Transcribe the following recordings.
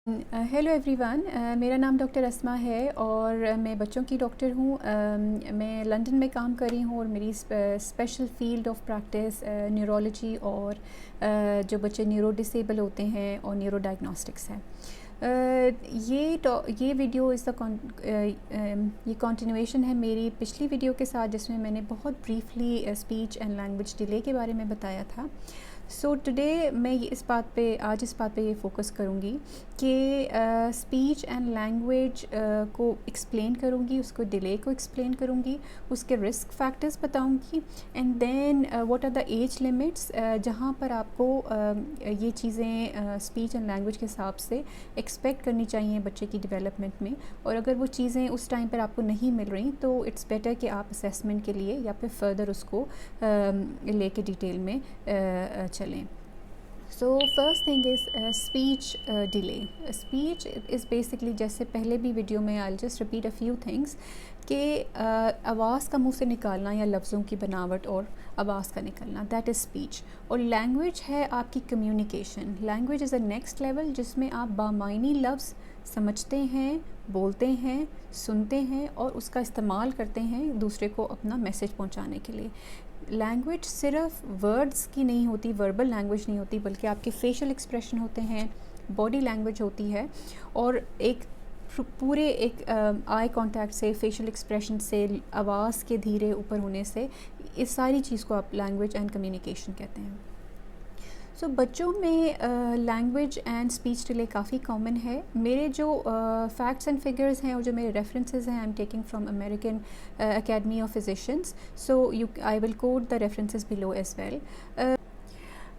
Hello everyone, मेरा नाम doctor अस्मा है और मैं बच्चों की डॉक्टर हूँ। मैं लंदन में काम कर रही हूँ और मेरी special field of practice neurology और जो बच्चे न्यूरो डिसेबल होते हैं और न्यूरो डायग्नोस्टिक्स है। ये वीडियो ये कंटिन्यूएशन है मेरी पिछली वीडियो के साथ, जिसमें मैंने बहुत briefly speech and language delay के बारे में बताया था। सो टुडे मैं आज इस बात पे ये फोकस करूँगी कि स्पीच एंड लैंग्वेज को एक्सप्लेन करूँगी, उसको डिले को एक्सप्लेन करूँगी, उसके रिस्क फैक्टर्स बताऊँगी and then what are the age limits जहाँ पर आपको ये चीज़ें स्पीच एंड लैंग्वेज के हिसाब से एक्सपेक्ट करनी चाहिए बच्चे की डेवलपमेंट में। और अगर वो चीज़ें उस टाइम पर आपको नहीं मिल रही तो इट्स बेटर कि आप असेसमेंट के लिए या फिर फर्दर उसको लेके डिटेल में चलें। So first thing is speech delay. Speech is basically, जैसे पहले भी वीडियो में I just repeat a few things कि आवाज़ का मुंह से निकालना या लफ्ज़ों की बनावट और आवाज़ का निकलना, दैट इज़ स्पीच। और लैंग्वेज है आपकी communication. Language is a next level जिसमें आप बामायनी लफ्ज़ समझते हैं, बोलते हैं, सुनते हैं और उसका इस्तेमाल करते हैं दूसरे को अपना मैसेज पहुंचाने के लिए। लैंग्वेज सिर्फ वर्ड्स की नहीं होती, वर्बल लैंग्वेज नहीं होती, बल्कि आपके फेशियल एक्सप्रेशन होते हैं, बॉडी लैंग्वेज होती है और एक पूरे एक आई कांटेक्ट से, फेशियल एक्सप्रेशन से, आवाज़ के धीरे ऊपर होने से, इस सारी चीज़ को आप लैंग्वेज एंड कम्युनिकेशन कहते हैं। सो बच्चों में लैंग्वेज एंड स्पीच डिले काफ़ी कॉमन है। मेरे जो फैक्ट्स एंड फिगर्स हैं और जो मेरे रेफरेंसेस हैं, I am taking from American Academy of Physicians, so I will quote the references below as well.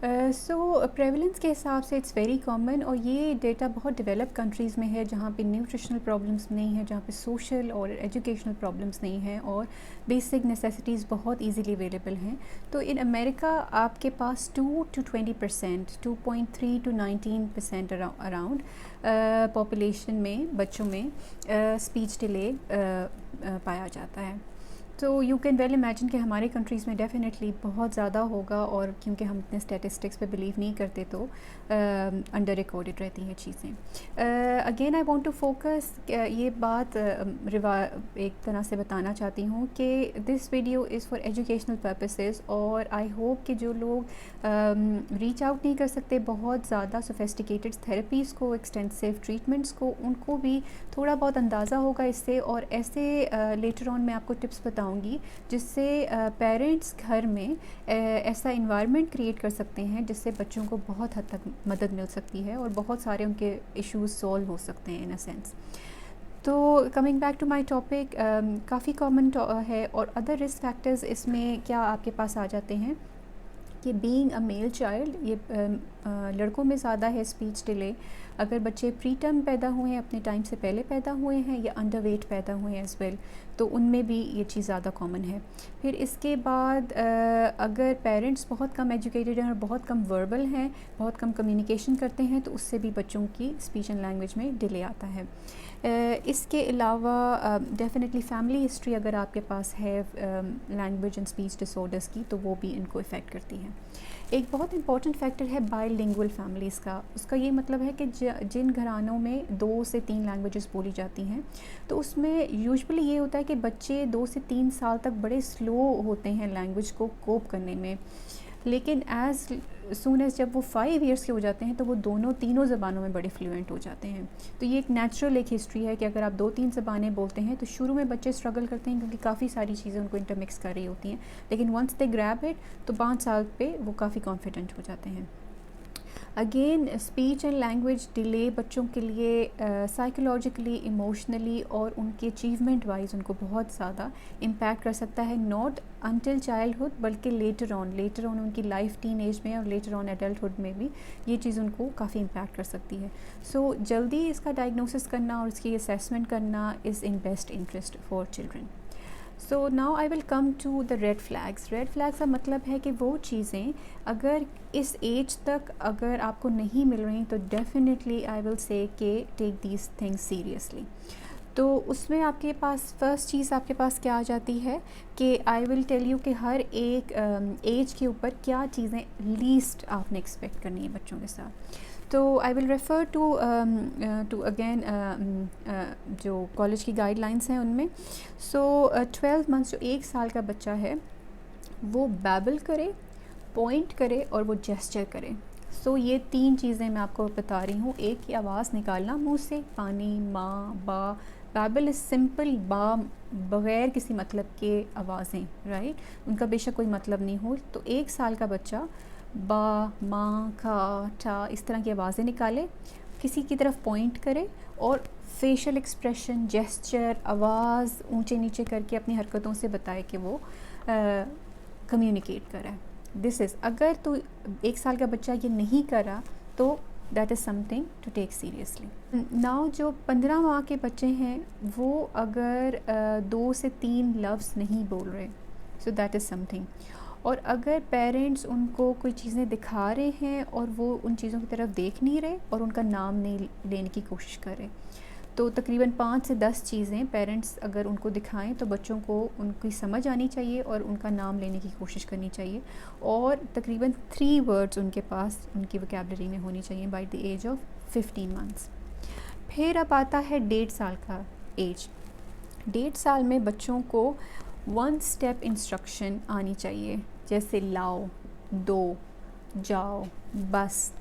So prevalence के हिसाब से इट्स वेरी कॉमन और ये डेटा बहुत डेवलप कंट्रीज़ में है जहाँ पे न्यूट्रिशनल प्रॉब्लम्स नहीं है, जहाँ पे सोशल और एजुकेशनल प्रॉब्लम्स नहीं हैं और बेसिक नेसेसिटीज़ बहुत इजीली अवेलेबल हैं। तो इन अमेरिका आपके पास 2 to 20%, 2.3 to 19% अराउंड पॉपुलेशन में, बच्चों में स्पीच डिले पाया जाता है। तो यू कैन वेल इमेजिन कि हमारे कंट्रीज़ में डेफिनेटली बहुत ज़्यादा होगा, और क्योंकि हम इतने स्टैटिस्टिक्स पे बिलीव नहीं करते तो अंडर रिकॉर्डेड रहती हैं चीज़ें। Again I want to focus, ये बात एक तरह से बताना चाहती हूँ कि this video is for educational purposes, और आई होप कि जो लोग रीच आउट नहीं कर सकते बहुत ज़्यादा सोफिस्टिकेटेड थेरेपीज़ को, एक्सटेंसिव ट्रीटमेंट्स को, उनको भी थोड़ा बहुत अंदाज़ा होगा इससे। और ऐसे लेटर ऑन मैं आपको टिप्स बताऊंगी जिससे पेरेंट्स घर में ऐसा इन्वायरमेंट क्रिएट कर सकते हैं जिससे बच्चों को बहुत हद तक मदद मिल सकती है और बहुत सारे उनके इश्यूज सॉल्व हो सकते हैं इन अ सेंस। तो coming back to my topic, काफ़ी कॉमन है। और अदर रिस्क फैक्टर्स इसमें क्या आपके पास आ जाते हैं कि बीइंग अ मेल चाइल्ड, ये लड़कों में ज़्यादा है स्पीच डिले। अगर बच्चे प्री टर्म पैदा हुए हैं, अपने टाइम से पहले पैदा हुए हैं, या अंडर वेट पैदा हुए हैं एज वेल, तो उनमें भी ये चीज़ ज़्यादा कॉमन है। फिर इसके बाद अगर पेरेंट्स बहुत कम एजुकेटेड हैं और बहुत कम वर्बल हैं, बहुत कम कम्युनिकेशन करते हैं, तो उससे भी बच्चों की स्पीच एंड लैंग्वेज में डिले आता है। इसके अलावा डेफिनेटली फैमिली हिस्ट्री अगर आपके पास है लैंग्वेज एंड स्पीच डिसऑर्डर्स की, तो वो भी इनको इफ़ेक्ट करती हैं। एक बहुत इंपॉर्टेंट फैक्टर है बाइलिंगुअल फैमिलीज़ का। उसका ये मतलब है कि जिन घरानों में 2 से 3 लैंग्वेजेस बोली जाती हैं, तो उसमें यूजुअली ये होता है कि बच्चे 2 से 3 साल तक बड़े स्लो होते हैं लैंग्वेज को कोप करने में, लेकिन एज़ सून एज़ जब वो 5 ईयर्स के हो जाते हैं तो वो तीनों ज़बानों में बड़े फ्लुएंट हो जाते हैं। तो ये एक नेचुरल एक हिस्ट्री है कि अगर आप 2-3 ज़बानें बोलते हैं तो शुरू में बच्चे स्ट्रगल करते हैं क्योंकि काफ़ी सारी चीज़ें उनको इंटरमिक्स कर रही होती हैं, लेकिन वंस दे ग्रैब इट तो 5 साल पे वो काफ़ी कॉन्फिडेंट हो जाते हैं। Again speech and language delay बच्चों के लिए साइकोलॉजिकली, इमोशनली और उनके अचीवमेंट वाइज उनको बहुत ज़्यादा इम्पैक्ट कर सकता है। नॉट अनटिल चाइल्डहुड, बल्कि लेटर ऑन उनकी लाइफ टीन एज में और लेटर ऑन एडल्टहुड में भी ये चीज़ उनको काफ़ी इम्पैक्ट कर सकती है। सो जल्दी इसका डायग्नोसिस करना और इसकी असेसमेंट करना is in best interest for children. So now I will come to the red flags. Red flags का मतलब है कि वो चीज़ें अगर इस एज तक अगर आपको नहीं मिल रही तो डेफिनेटली आई विल से कि टेक दीज थिंग्स सीरियसली। तो उसमें आपके पास फ़र्स्ट चीज़ आपके पास क्या आ जाती है कि आई विल टेल यू कि हर एक एज के ऊपर क्या चीज़ें लीस्ट आपने एक्सपेक्ट करनी है बच्चों के साथ। तो I will refer to again जो कॉलेज की गाइडलाइंस हैं उनमें। सो 12 मंथ्स, जो 1 साल का बच्चा है, वो बैबल करे, पॉइंट करे और वो जेस्चर करे। सो ये 3 चीज़ें मैं आपको बता रही हूँ। एक की आवाज़ निकालना मुंह से, पानी, माँ, बा। बैबल इज़ सिंपल, बा बग़ैर किसी मतलब के आवाज़ें, राइट? उनका बेशक कोई मतलब नहीं हो। तो 1 साल का बच्चा बा, माँ, खा, टा इस तरह की आवाज़ें निकाले, किसी की तरफ पॉइंट करे और फेशियल एक्सप्रेशन, जेस्चर, आवाज़ ऊंचे नीचे करके अपनी हरकतों से बताए कि वो कम्युनिकेट कर रहा है। दिस इज़, अगर तो 1 साल का बच्चा ये नहीं करा तो that is something to take seriously. Now जो 15 माह के बच्चे हैं वो अगर 2 से 3 लफ्ज़ नहीं बोल रहे, सो दैट इज़ समथिंग। और अगर पेरेंट्स उनको कोई चीज़ें दिखा रहे हैं और वो उन चीज़ों की तरफ देख नहीं रहे और उनका नाम नहीं लेने की कोशिश कर रहे, तो तकरीबन 5 से 10 चीज़ें पेरेंट्स अगर उनको दिखाएं तो बच्चों को उनकी समझ आनी चाहिए और उनका नाम लेने की कोशिश करनी चाहिए। और तकरीबन 3 वर्ड्स उनके पास उनकी वोकैबलरी में होनी चाहिए by the age of 15 months. फिर अब आता है 1.5 साल का एज। 1.5 साल में बच्चों को 1 स्टेप इंस्ट्रक्शन आनी चाहिए, जैसे लाओ, दो, जाओ, बस,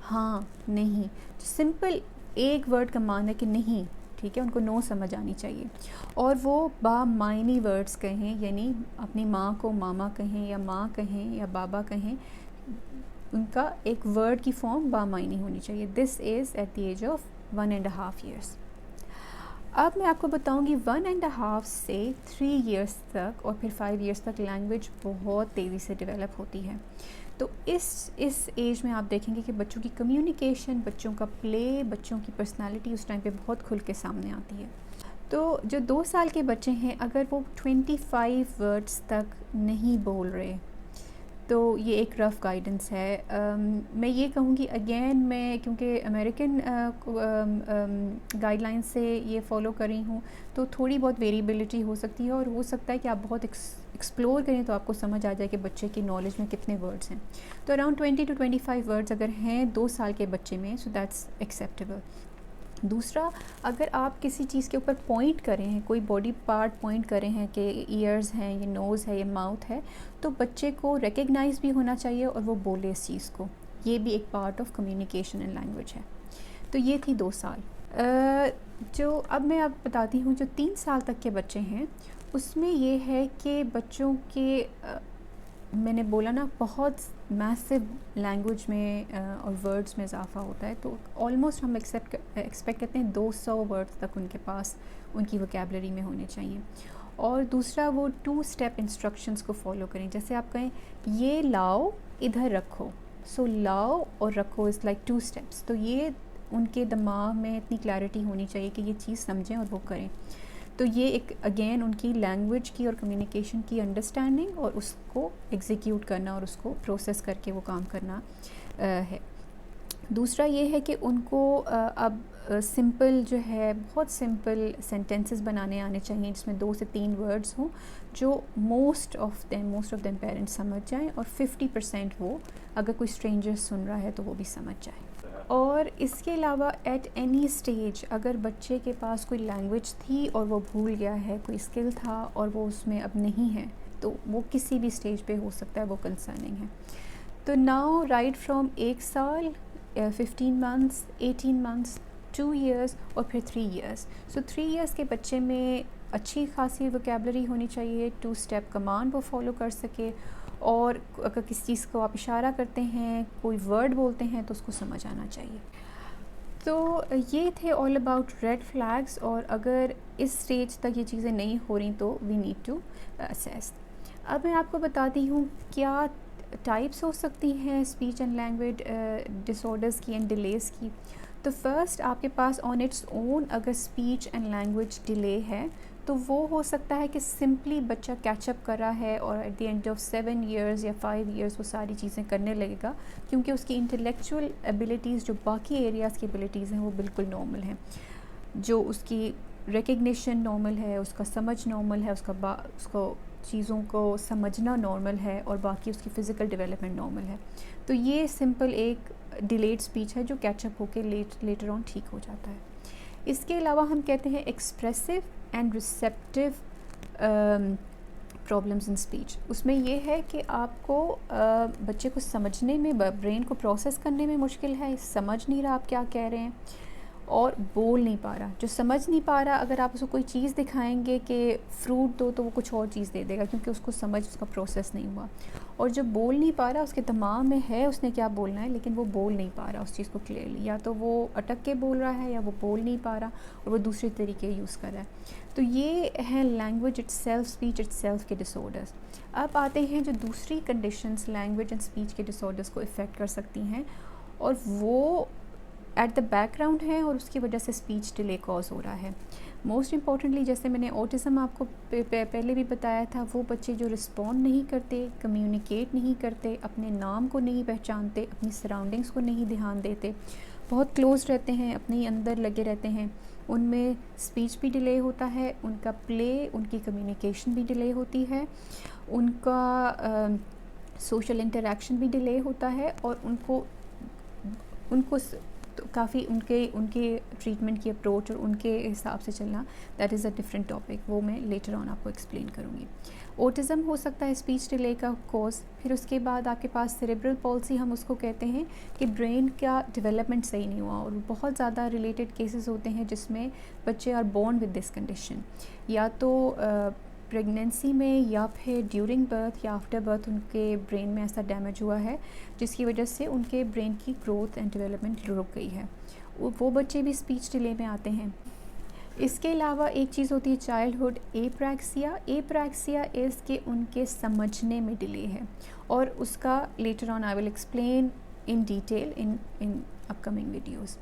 हाँ, नहीं। सिंपल एक वर्ड कमांड है कि नहीं, ठीक है, उनको नो समझ आनी चाहिए। और वो बामायनी वर्ड्स कहें, यानी अपनी माँ को मामा कहें या माँ कहें या बाबा कहें, उनका एक वर्ड की फॉर्म बामायनी होनी चाहिए। This is at the age of 1.5 years. अब मैं आपको बताऊंगी 1.5 से 3 इयर्स तक और फिर 5 इयर्स तक लैंग्वेज बहुत तेज़ी से डेवलप होती है। तो इस एज में आप देखेंगे कि बच्चों की कम्युनिकेशन, बच्चों का प्ले, बच्चों की पर्सनालिटी उस टाइम पे बहुत खुल के सामने आती है। तो जो 2 साल के बच्चे हैं, अगर वो 25 वर्ड्स तक नहीं बोल रहे, तो ये एक रफ़ गाइडेंस है। मैं ये कहूँगी अगेन, मैं क्योंकि अमेरिकन गाइडलाइंस से ये फ़ॉलो कर रही हूँ, तो थोड़ी बहुत वेरिएबिलिटी हो सकती है और हो सकता है कि आप बहुत एक्सप्लोर करें तो आपको समझ आ जाए कि बच्चे की नॉलेज में कितने वर्ड्स हैं। तो अराउंड 20 to 25 वर्ड्स अगर हैं 2 साल के बच्चे में, सो दैट्स एक्सेप्टेबल। दूसरा, अगर आप किसी चीज़ के ऊपर पॉइंट करें हैं, कोई बॉडी पार्ट पॉइंट करें हैं कि ईयर्स हैं, ये नोज़ है, ये माउथ है, तो बच्चे को रिकग्नाइज़ भी होना चाहिए और वो बोले इस चीज़ को। ये भी एक part of communication and language है। तो ये थी 2 साल। जो अब मैं आप बताती हूँ, जो 3 साल तक के बच्चे हैं उसमें ये है कि बच्चों के मैंने बोला ना, बहुत मैसिव लैंग्वेज में और वर्ड्स में इजाफा होता है। तो ऑलमोस्ट हम एक्सपेक्ट करते हैं 200 वर्ड्स तक उनके पास उनकी वोकैबलरी में होने चाहिए। और दूसरा, वो 2 स्टेप इंस्ट्रक्शंस को फॉलो करें। जैसे आप कहें ये लाओ, इधर रखो, सो लाओ और रखो इज़ लाइक 2 स्टेप्स। तो ये उनके दिमाग में इतनी क्लैरिटी होनी चाहिए कि ये चीज़ समझें और वो करें। तो ये एक अगेन उनकी लैंग्वेज की और कम्युनिकेशन की अंडरस्टैंडिंग और उसको एग्जीक्यूट करना और उसको प्रोसेस करके वो काम करना है। दूसरा ये है कि उनको अब सिंपल जो है, बहुत सिंपल सेंटेंसेस बनाने आने चाहिए जिसमें 2 से 3 वर्ड्स हों, जो मोस्ट ऑफ देम पेरेंट्स समझ जाएं और 50% वो, अगर कोई स्ट्रेंजर सुन रहा है तो वो भी समझ जाए। और इसके अलावा एट एनी स्टेज अगर बच्चे के पास कोई लैंग्वेज थी और वो भूल गया है, कोई स्किल था और वो उसमें अब नहीं है, तो वो किसी भी स्टेज पे हो सकता है, वो कंसर्निंग है। तो नाउ राइट फ्रॉम 1 साल, 15 मंथ्स, 18 मंथ्स, 2 इयर्स और फिर 3 इयर्स। सो 3 इयर्स के बच्चे में अच्छी खासी वोकैबलरी होनी चाहिए, 2 स्टेप कमांड वो फॉलो कर सके, और अगर किसी चीज़ को आप इशारा करते हैं, कोई वर्ड बोलते हैं, तो उसको समझ आना चाहिए। तो ये थे ऑल अबाउट रेड फ्लैग्स, और अगर इस स्टेज तक ये चीज़ें नहीं हो रही तो वी नीड टू असेस। अब मैं आपको बताती हूँ क्या टाइप्स हो सकती हैं स्पीच एंड लैंग्वेज डिसऑर्डर्स की एंड डिलेज़ की। तो फर्स्ट, आपके पास ऑन इट्स ओन अगर स्पीच एंड लैंग्वेज डिले है तो वो हो सकता है कि सिंपली बच्चा कैचअप कर रहा है और at the end of 7 years या 5 इयर्स वो सारी चीज़ें करने लगेगा, क्योंकि उसकी इंटेलेक्चुअल एबिलिटीज़, जो बाकी एरियाज़ की एबिलिटीज़ हैं, वो बिल्कुल नॉर्मल हैं। जो उसकी रिकग्निशन नॉर्मल है, उसका समझ नॉर्मल है, उसको चीज़ों को समझना नॉर्मल है, और बाकी उसकी फ़िज़िकल डेवलपमेंट नॉर्मल है। तो ये सिंपल एक डिलेड स्पीच है जो कैचअप होकर लेटर ऑन ठीक हो जाता है। इसके अलावा हम कहते हैं expressive and receptive problems in speech. उसमें ये है कि आपको बच्चे को समझने में, ब्रेन को प्रोसेस करने में मुश्किल है, समझ नहीं रहा आप क्या कह रहे हैं, और बोल नहीं पा रहा। जो समझ नहीं पा रहा, अगर आप उसको कोई चीज़ दिखाएंगे कि फ्रूट दो, तो वो कुछ और चीज़ दे देगा, क्योंकि उसको समझ, उसका प्रोसेस नहीं हुआ। और जो बोल नहीं पा रहा, उसके दिमाग में है उसने क्या बोलना है, लेकिन वो बोल नहीं पा रहा उस चीज़ को क्लियरली, या तो वो अटक के बोल रहा है, या वो बोल नहीं पा रहा और वो दूसरे तरीके यूज़ कर रहा है। तो ये है लैंग्वेज इटसेल्फ, स्पीच इटसेल्फ के डिसऑर्डर्स। अब आते हैं जो दूसरी कंडीशंस लैंग्वेज एंड स्पीच के डिसऑर्डर्स को इफ़ेक्ट कर सकती हैं, और वो एट द बैकग्राउंड है, और उसकी वजह से स्पीच डिले कॉज हो रहा है। मोस्ट इम्पॉर्टेंटली, जैसे मैंने ऑटिज़म आपको पहले भी बताया था, वो बच्चे जो रिस्पॉन्ड नहीं करते, कम्युनिकेट नहीं करते, अपने नाम को नहीं पहचानते, अपनी सराउंडिंग्स को नहीं ध्यान देते, बहुत क्लोज रहते हैं, अपने अंदर लगे रहते हैं, उनमें स्पीच भी डिले होता है, उनका प्ले, उनकी कम्युनिकेशन भी डिले होती है, उनका सोशल इंटरेक्शन भी डिले होता है, और उनको तो काफ़ी उनके ट्रीटमेंट की अप्रोच और उनके हिसाब से चलना, that is a different topic, वो मैं लेटर ऑन आपको एक्सप्लेन करूँगी। ऑटिज़म हो सकता है स्पीच डिले का कॉज। फिर उसके बाद आपके पास सेरेब्रल पॉल्सी, हम उसको कहते हैं कि ब्रेन का डेवलपमेंट सही नहीं हुआ, और बहुत ज़्यादा रिलेटेड केसेस होते हैं जिसमें बच्चे are born with this condition, या तो प्रेगनेंसी में, या फिर ड्यूरिंग बर्थ या आफ्टर बर्थ उनके ब्रेन में ऐसा डैमेज हुआ है जिसकी वजह से उनके ब्रेन की ग्रोथ एंड डेवलपमेंट रुक गई है। वो बच्चे भी स्पीच डिले में आते हैं। इसके अलावा एक चीज़ होती है चाइल्डहुड एप्रैक्सिया। एप्रैक्सिया इज़ के उनके समझने में डिले है, और उसका later on I will explain in detail in upcoming videos.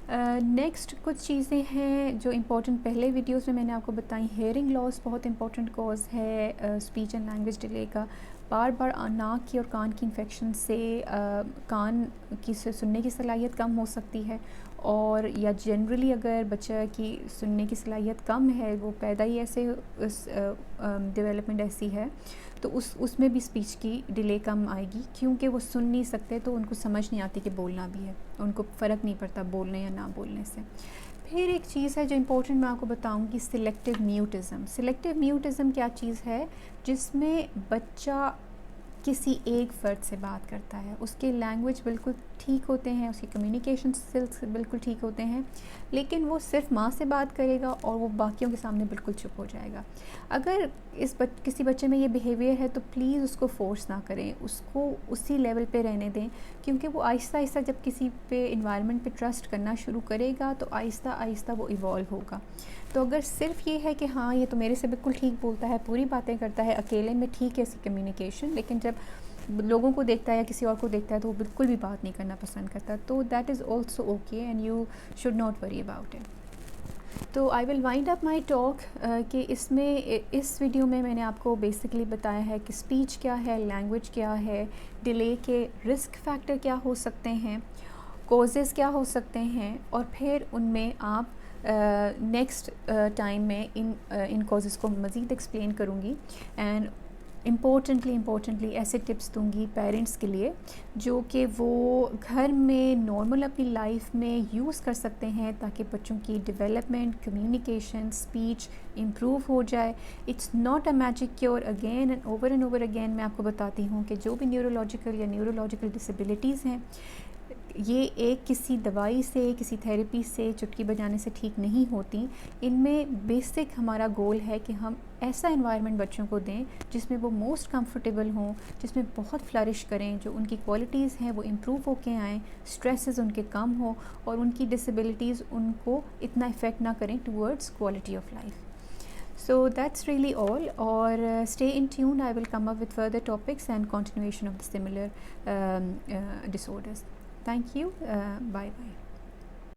Next कुछ चीज़ें हैं जो इम्पोर्टेंट पहले वीडियोस में मैंने आपको बताई। हेयरिंग लॉस बहुत इंपॉर्टेंट कॉज है स्पीच एंड लैंग्वेज डिले का। बार बार नाक की और कान की इन्फेक्शन से कान की सुनने की सलाहियत कम हो सकती है, और या जनरली अगर बच्चा की सुनने की सलाहियत कम है, वो पैदा ही ऐसे डेवलपमेंट ऐसी है, तो उसमें भी स्पीच की डिले कम आएगी, क्योंकि वो सुन नहीं सकते, तो उनको समझ नहीं आती कि बोलना भी है, उनको फ़र्क नहीं पड़ता बोलने या ना बोलने से। फिर एक चीज़ है जो इम्पोर्टेंट मैं आपको बताऊंगी, सिलेक्टिव म्यूटिज़म। सिलेक्टिव म्यूटिज़म क्या चीज़ है, जिसमें बच्चा किसी एक फ़र्द से बात करता है, उसके लैंग्वेज बिल्कुल ठीक होते हैं, उसकी कम्युनिकेशन स्किल्स बिल्कुल ठीक होते हैं, लेकिन वो सिर्फ माँ से बात करेगा और वो बाकियों के सामने बिल्कुल चुप हो जाएगा। अगर किसी बच्चे में ये बिहेवियर है, तो प्लीज़ उसको फोर्स ना करें, उसको उसी लेवल पे रहने दें, क्योंकि वो आहिस्ता आहिस्ता जब किसी पे इन्वायरमेंट पे ट्रस्ट करना शुरू करेगा, तो आहिस्ता आहिस्ता वो इवॉल्व होगा। तो अगर सिर्फ ये है कि हाँ ये तो मेरे से बिल्कुल ठीक बोलता है, पूरी बातें करता है, अकेले में ठीक है इसकी कम्युनिकेशन, लेकिन जब लोगों को देखता है या किसी और को देखता है तो वो बिल्कुल भी बात नहीं करना पसंद करता, तो that is also okay and you should not worry about it. तो I will wind up my talk कि इसमें इस वीडियो में मैंने आपको बेसिकली बताया है कि स्पीच क्या है, लैंग्वेज क्या है, डिले के रिस्क फैक्टर क्या हो सकते हैं, कॉजेज़ क्या हो सकते हैं, और फिर उनमें आप नेक्स्ट टाइम में इन कॉजेज़ को मज़ीद एक्सप्लेन करूँगी, एंड इम्पोर्टेंटली ऐसे टिप्स दूंगी पेरेंट्स के लिए जो कि वो घर में नॉर्मल अपनी लाइफ में यूज़ कर सकते हैं, ताकि बच्चों की डेवलपमेंट, कम्युनिकेशन, स्पीच इम्प्रूव हो जाए। It's not a magic cure. Again and over again मैं आपको बताती हूँ कि जो भी न्यूरोलॉजिकल डिसेबिलिटीज़ हैं, ये एक किसी दवाई से, किसी थेरेपी से, चुटकी बजाने से ठीक नहीं होती। इनमें बेसिक हमारा गोल है कि हम ऐसा एनवायरनमेंट बच्चों को दें जिसमें वो मोस्ट कंफर्टेबल हों, जिसमें बहुत फ्लरिश करें, जो उनकी क्वालिटीज़ हैं वो इम्प्रूव होके आएँ, स्ट्रेसेस उनके कम हो, और उनकी डिसेबिलिटीज़ उनको इतना इफ़ेक्ट ना करें towards quality of life. So that's really all, or stay in tune. I will come up with further topics and continuation of the similar disorders. Thank you. Bye bye.